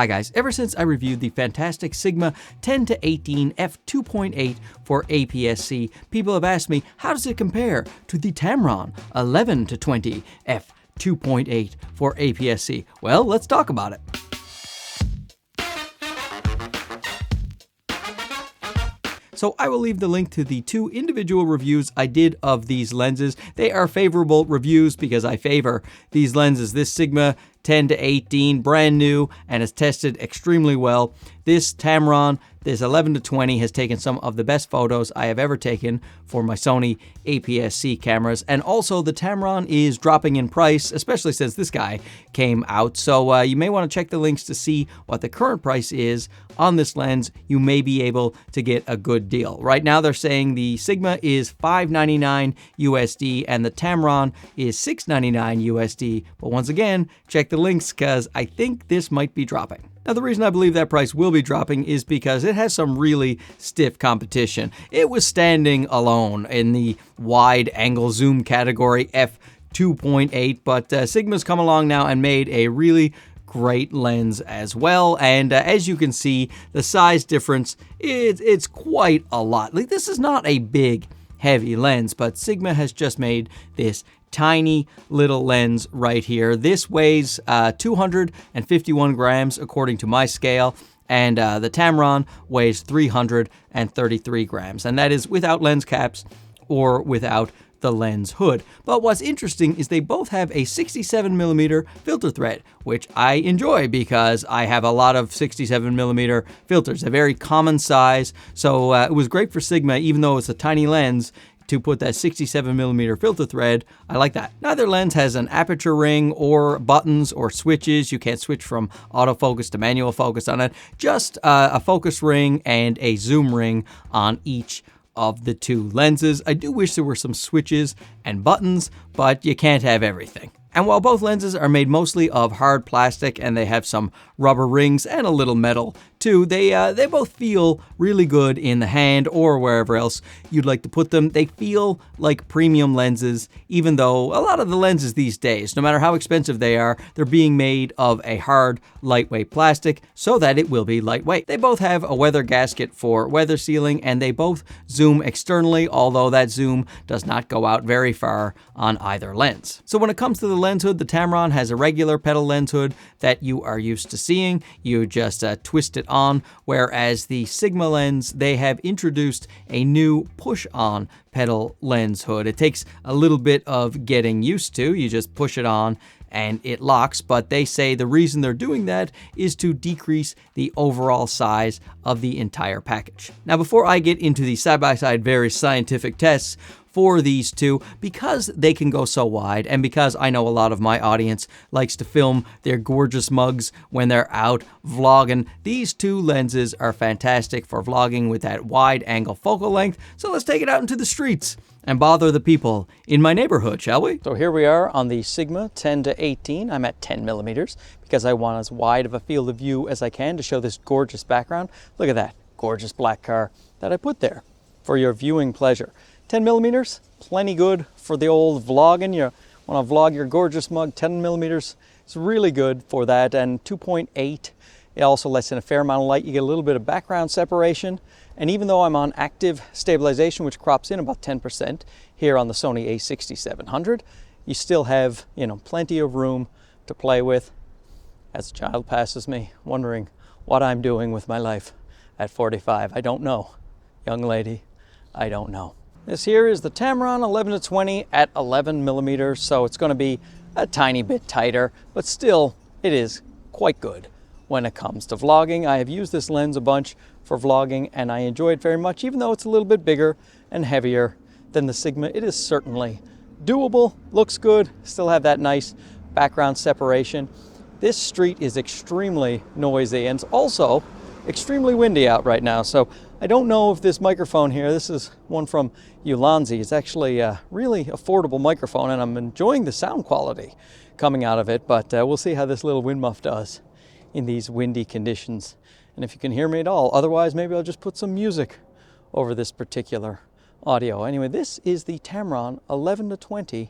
Hi guys, ever since I reviewed the fantastic Sigma 10-18 f2.8 for APS-C, people have asked me, how does it compare to the Tamron 11-20 f2.8 for APS-C? Well, let's talk about it. So I will leave the link to the two individual reviews I did of these lenses. They are favorable reviews because I favor these lenses. This Sigma 10-18, brand new, and has tested extremely well. This Tamron, this 11-20, has taken some of the best photos I have ever taken for my Sony APS-C cameras. And also the Tamron is dropping in price, especially since this guy came out. So you may want to check the links to see what the current price is on this lens. You may be able to get a good deal. Right now they're saying the Sigma is $599 USD and the Tamron is $699 USD. But once again, check the links because I think this might be dropping. Now, the reason I believe that price will be dropping is because it has some really stiff competition. It was standing alone in the wide angle zoom category f2.8, but Sigma's come along now and made a really great lens as well. And as you can see, the size difference, it's quite a lot. Like, this is not a big, heavy lens, but Sigma has just made this tiny little lens right here. This weighs 251 grams according to my scale, and the Tamron weighs 333 grams, and that is without lens caps or without the lens hood. But what's interesting is they both have a 67mm filter thread, which I enjoy because I have a lot of 67mm filters, a very common size. So it was great for Sigma, even though it's a tiny lens, to put that 67mm filter thread. I like that. Neither lens has an aperture ring or buttons or switches. You can't switch from autofocus to manual focus on it. Just a focus ring and a zoom ring on each of the two lenses. I do wish there were some switches and buttons, but you can't have everything. And while both lenses are made mostly of hard plastic and they have some rubber rings and a little metal too, they both feel really good in the hand or wherever else you'd like to put them. They feel like premium lenses, even though a lot of the lenses these days, no matter how expensive they are, they're being made of a hard, lightweight plastic so that it will be lightweight. They both have a weather gasket for weather sealing, and they both zoom externally, although that zoom does not go out very far on either lens. So when it comes to the lens hood, the Tamron has a regular petal lens hood that you are used to seeing. You just twist it on, whereas the Sigma lens, they have introduced a new push-on petal lens hood. It takes a little bit of getting used to. You just push it on and it locks, but they say the reason they're doing that is to decrease the overall size of the entire package. Now, before I get into the side-by-side very scientific tests for these two, because they can go so wide, and because I know a lot of my audience likes to film their gorgeous mugs when they're out vlogging, these two lenses are fantastic for vlogging with that wide angle focal length. So let's take it out into the streets and bother the people in my neighborhood, shall we? So here we are on the Sigma 10-18. I'm at 10mm because I want as wide of a field of view as I can to show this gorgeous background. Look at that gorgeous black car that I put there for your viewing pleasure. 10mm, plenty good for the old vlogging. You want to vlog your gorgeous mug, 10mm. It's really good for that. And 2.8, it also lets in a fair amount of light. You get a little bit of background separation. And even though I'm on active stabilization, which crops in about 10% here on the Sony a6700, you still have, plenty of room to play with. As a child passes me, wondering what I'm doing with my life at 45. I don't know, young lady, I don't know. This here is the Tamron 11-20 at 11mm, so it's going to be a tiny bit tighter, but still it is quite good when it comes to vlogging. I have used this lens a bunch for vlogging and I enjoy it very much. Even though it's a little bit bigger and heavier than the Sigma, it is certainly doable, looks good, still have that nice background separation. This street is extremely noisy and it's also extremely windy out right now, so I don't know if this microphone here, this is one from Ulanzi, it's actually a really affordable microphone and I'm enjoying the sound quality coming out of it, but we'll see how this little wind muff does in these windy conditions and if you can hear me at all. Otherwise, maybe I'll just put some music over this particular audio. Anyway, this is the Tamron 11-20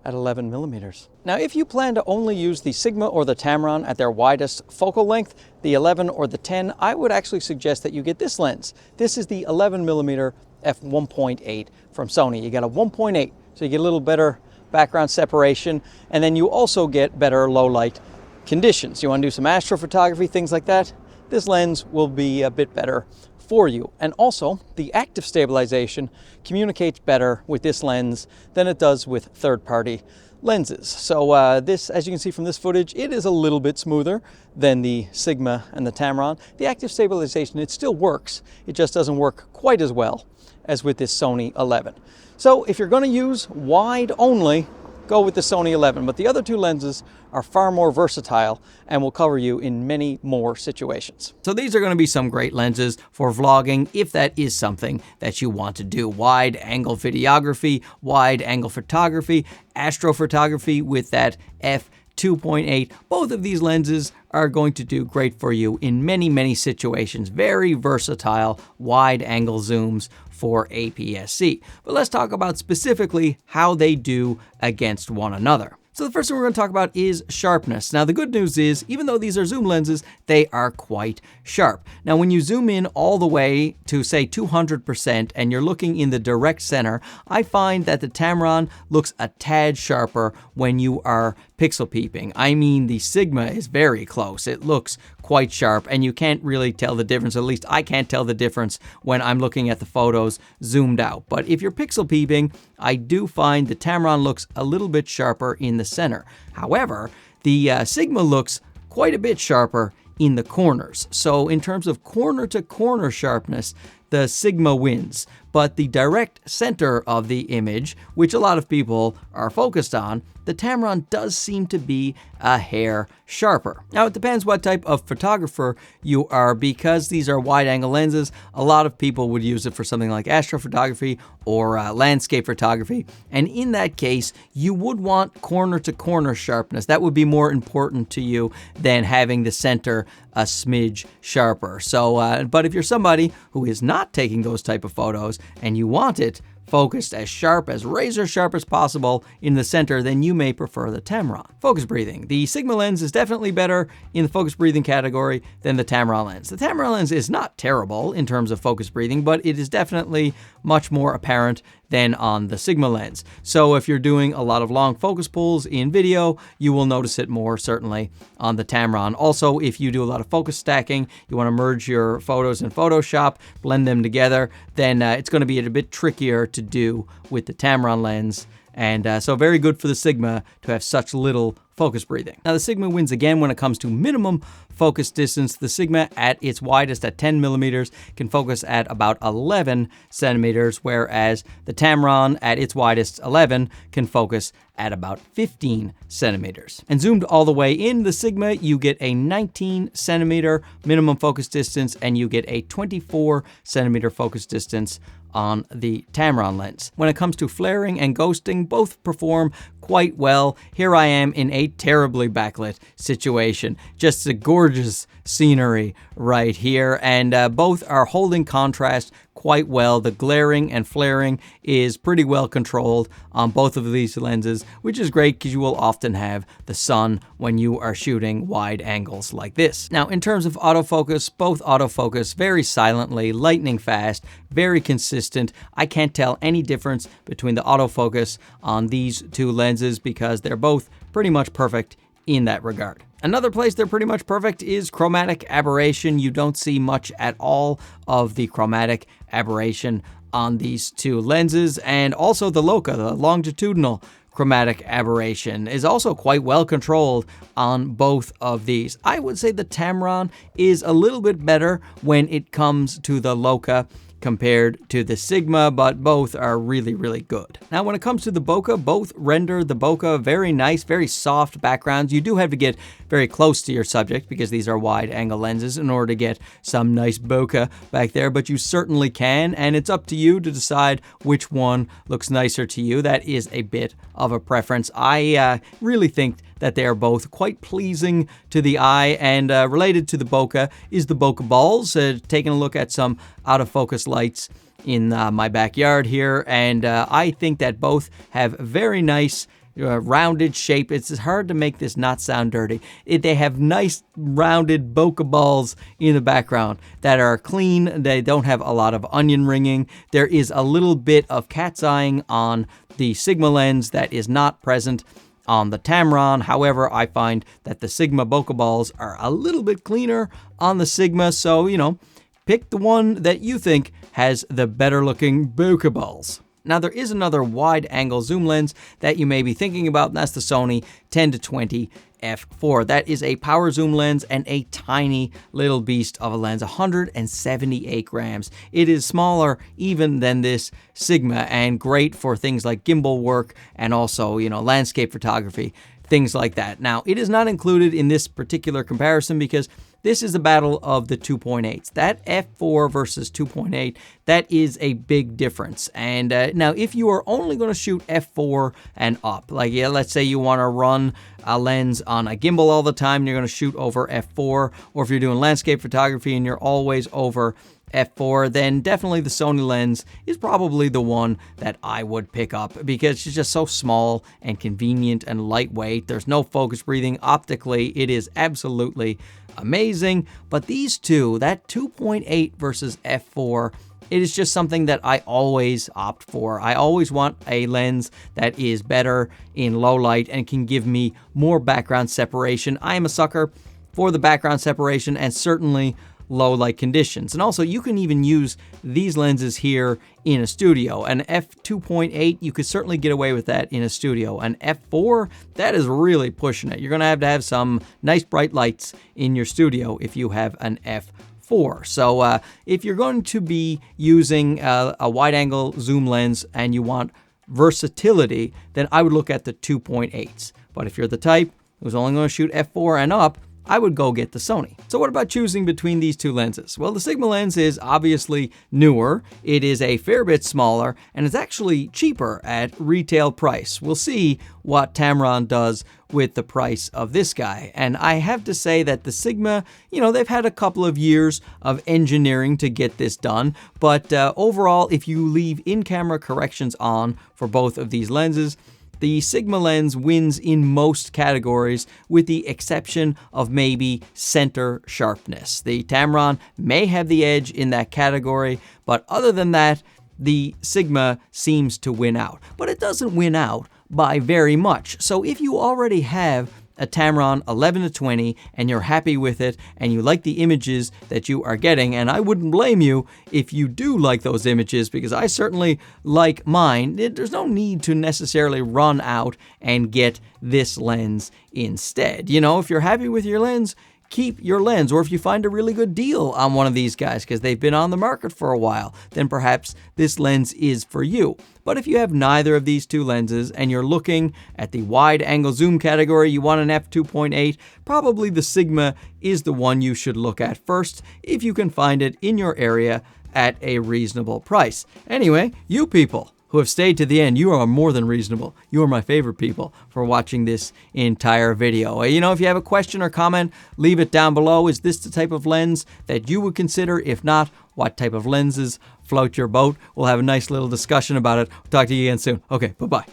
at 11 millimeters. Now, if you plan to only use the Sigma or the Tamron at their widest focal length, the 11 or the 10, I would actually suggest that you get this lens. This is the 11 millimeter f1.8 from Sony. You got a 1.8, so you get a little better background separation, and then you also get better low light conditions. You want to do some astrophotography, things like that, this lens will be a bit better for you. And also, the active stabilization communicates better with this lens than it does with third-party lenses. So this, as you can see from this footage, it is a little bit smoother than the Sigma and the Tamron. The active stabilization, it still works. It just doesn't work quite as well as with this Sony 11. So if you're going to use wide only, go with the Sony 11, but the other two lenses are far more versatile and will cover you in many more situations. So these are going to be some great lenses for vlogging if that is something that you want to do. Wide angle videography, wide angle photography, astrophotography with that F2.8. Both of these lenses are going to do great for you in many, many situations. Very versatile wide angle zooms for APS-C. But let's talk about specifically how they do against one another. So the first thing we're going to talk about is sharpness. Now the good news is, even though these are zoom lenses, they are quite sharp. Now when you zoom in all the way to say 200% and you're looking in the direct center, I find that the Tamron looks a tad sharper when you are pixel peeping. I mean, the Sigma is very close. It looks quite sharp and you can't really tell the difference. At least I can't tell the difference when I'm looking at the photos zoomed out. But if you're pixel peeping, I do find the Tamron looks a little bit sharper in the center. However, the Sigma looks quite a bit sharper in the corners. So in terms of corner to corner sharpness, the Sigma wins. But the direct center of the image, which a lot of people are focused on, the Tamron does seem to be a hair sharper. Now it depends what type of photographer you are, because these are wide angle lenses. A lot of people would use it for something like astrophotography or landscape photography. And in that case, you would want corner to corner sharpness. That would be more important to you than having the center a smidge sharper. So, but if you're somebody who is not taking those type of photos and you want it focused as sharp, as razor sharp as possible in the center, then you may prefer the Tamron. Focus breathing. The Sigma lens is definitely better in the focus breathing category than the Tamron lens. The Tamron lens is not terrible in terms of focus breathing, but it is definitely much more apparent than on the Sigma lens. So if you're doing a lot of long focus pulls in video, you will notice it more certainly on the Tamron. Also, if you do a lot of focus stacking, you want to merge your photos in Photoshop, blend them together, then it's going to be a bit trickier to do with the Tamron lens. And so very good for the Sigma to have such little focus breathing. Now the Sigma wins again when it comes to minimum focus distance. The Sigma at its widest at 10 millimeters can focus at about 11 centimeters, whereas the Tamron at its widest 11 can focus at about 15 centimeters. And zoomed all the way in the Sigma, you get a 19 centimeter minimum focus distance and you get a 24 centimeter focus distance on the Tamron lens. When it comes to flaring and ghosting, both perform quite well. Here I am in a terribly backlit situation. Just a gorgeous scenery right here, and both are holding contrast quite well. The glaring and flaring is pretty well controlled on both of these lenses, which is great because you will often have the sun when you are shooting wide angles like this. Now, in terms of autofocus, both autofocus very silently, lightning fast, very consistent. I can't tell any difference between the autofocus on these two lenses because they're both pretty much perfect in that regard. Another place they're pretty much perfect is chromatic aberration. You don't see much at all of the chromatic aberration on these two lenses. And also the LOCA, the longitudinal chromatic aberration, is also quite well controlled on both of these. I would say the Tamron is a little bit better when it comes to the LOCA compared to the Sigma, but both are really, really good. Now, when it comes to the Bokeh, both render the Bokeh very nice, very soft backgrounds. You do have to get very close to your subject because these are wide angle lenses in order to get some nice Bokeh back there, but you certainly can, and it's up to you to decide which one looks nicer to you. That is a bit of a preference. I really think that they are both quite pleasing to the eye, and related to the Bokeh is the Bokeh balls. Taking a look at some out of focus lights in my backyard here, and I think that both have very nice rounded shape. It's hard to make this not sound dirty. They have nice rounded bokeh balls in the background that are clean. They don't have a lot of onion ringing. There is a little bit of cat's eyeing on the Sigma lens that is not present on the Tamron. However, I find that the Sigma bokeh balls are a little bit cleaner on the Sigma. So, pick the one that you think has the better looking bokeh balls. Now, there is another wide-angle zoom lens that you may be thinking about, and that's the Sony 10-20 f4. That is a power zoom lens and a tiny little beast of a lens, 178 grams. It is smaller even than this Sigma and great for things like gimbal work and also, landscape photography, things like that. Now, it is not included in this particular comparison because this is a battle of the 2.8s. That f4 versus 2.8, that is a big difference. And now, if you are only going to shoot f4 and up, like let's say you want to run a lens on a gimbal all the time, and you're going to shoot over f4, or if you're doing landscape photography and you're always over f4, then definitely the Sony lens is probably the one that I would pick up because it's just so small and convenient and lightweight. There's no focus breathing. Optically, it is absolutely amazing. But these two, that 2.8 versus f4, it is just something that I always opt for. I always want a lens that is better in low light and can give me more background separation. I am a sucker for the background separation and certainly low light conditions. And also, you can even use these lenses here in a studio. An f2.8, you could certainly get away with that in a studio. An f4, that is really pushing it. You're going to have some nice bright lights in your studio if you have an f4. So if you're going to be using a wide-angle zoom lens and you want versatility, then I would look at the 2.8s. But if you're the type who's only going to shoot f4 and up, I would go get the Sony. So what about choosing between these two lenses? Well, the Sigma lens is obviously newer, it is a fair bit smaller, and it's actually cheaper at retail price. We'll see what Tamron does with the price of this guy. And I have to say that the Sigma, they've had a couple of years of engineering to get this done, but overall, if you leave in-camera corrections on for both of these lenses, the Sigma lens wins in most categories with the exception of maybe center sharpness. The Tamron may have the edge in that category, but other than that, the Sigma seems to win out. But it doesn't win out by very much. So if you already have a Tamron 11-20 and you're happy with it and you like the images that you are getting, and I wouldn't blame you if you do like those images because I certainly like mine, there's no need to necessarily run out and get this lens instead. If you're happy with your lens, keep your lens. Or if you find a really good deal on one of these guys because they've been on the market for a while, then perhaps this lens is for you. But if you have neither of these two lenses and you're looking at the wide angle zoom category, you want an f2.8, probably the Sigma is the one you should look at first if you can find it in your area at a reasonable price. Anyway, you people who have stayed to the end, you are more than reasonable. You are my favorite people for watching this entire video. If you have a question or comment, leave it down below. Is this the type of lens that you would consider? If not, what type of lenses float your boat? We'll have a nice little discussion about it. Talk to you again soon. Okay, bye-bye.